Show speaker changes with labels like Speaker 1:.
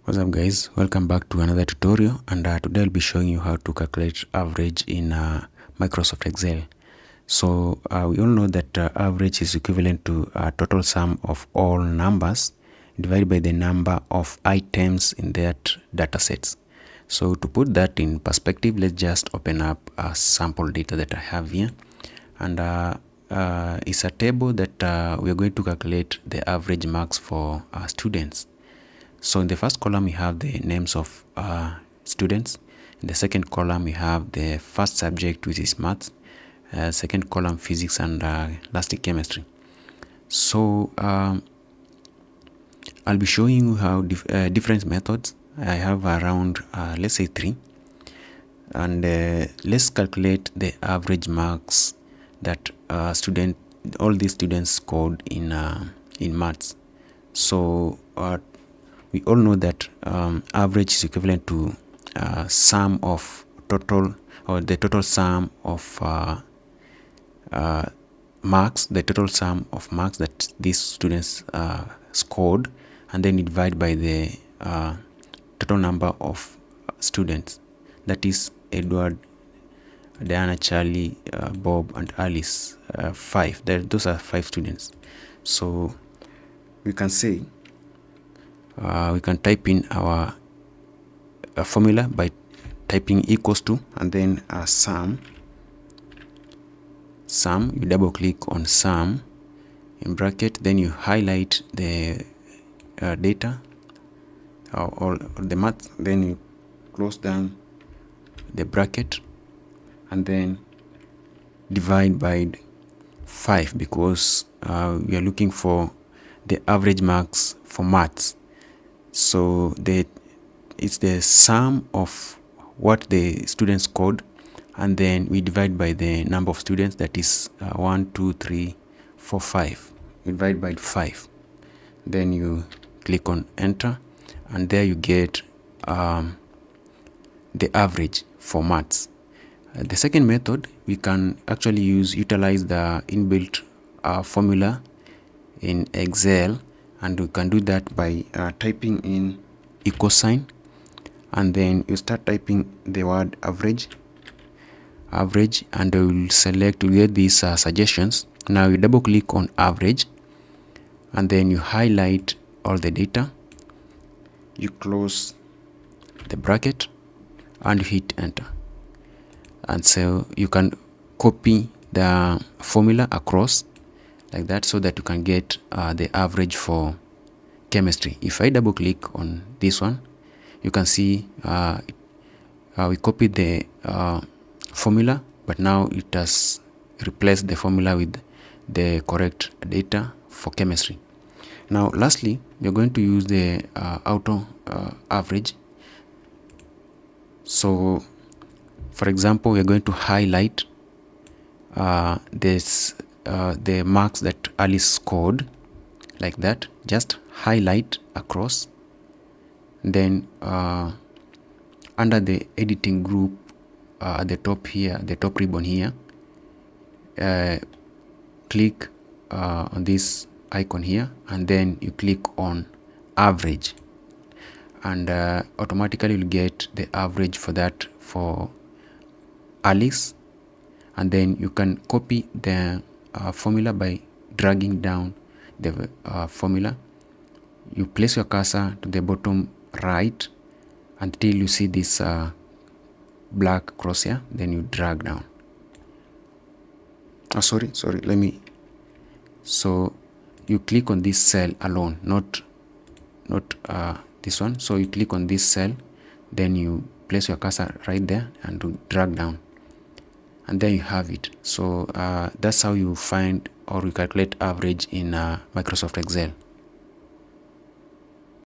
Speaker 1: What's up guys, welcome back to another tutorial, and today I'll be showing you how to calculate average in Microsoft Excel. So we all know that average is equivalent to total sum of all numbers divided by the number of items in that data sets. So to put that in perspective, let's just open up a sample data that I have here, and it's a table that we are going to calculate the average marks for students. So in the first column we have the names of students. In the second column we have the first subject, which is maths, second column physics, and lastly chemistry. So I'll be showing you how different methods. I have around let's say 3, and let's calculate the average marks that all these students scored in maths. So we all know that average is equivalent to sum of total, or the total sum of marks, the total sum of marks that these students scored, and then divide by the total number of students, that is Edward, Diana, Charlie, Bob, and Alice. 5. Those are 5 students. So we can say we can type in our formula by typing equals to, and then sum. You double click on sum in bracket, then you highlight the data or the math, then you close down the bracket, and then divide by 5, because we are looking for the average marks for maths. So it's the sum of what the students scored, and then we divide by the number of students, that is 1, 2, 3, 4, 5. You divide by 5, then you click on enter, and there you get the average for maths. The second method, we can actually utilize the inbuilt formula in Excel, and we can do that by typing in equal sign, and then you start typing the word average, and we will select to get these suggestions. Now you double click on average, and then you highlight all the data, you close the bracket, and hit enter. And so you can copy the formula across like that, so that you can get the average for chemistry. If I double click on this one, you can see we copied the formula, but now it has replaced the formula with the correct data for chemistry. Now lastly, we are going to use the auto average. So for example, we are going to highlight the marks that Alice scored, like that. Just highlight across, then under the editing group at the top here, the top ribbon here, click on this icon here, and then you click on average, and automatically you'll get the average for that for Alice. And then you can copy the formula by dragging down the formula. You place your cursor to the bottom right until you see this black crosshair, then you drag down. So you click on this cell alone, not this one. So you click on this cell, then you place your cursor right there and drag down, and there you have it. So that's how you find or you calculate average in Microsoft Excel.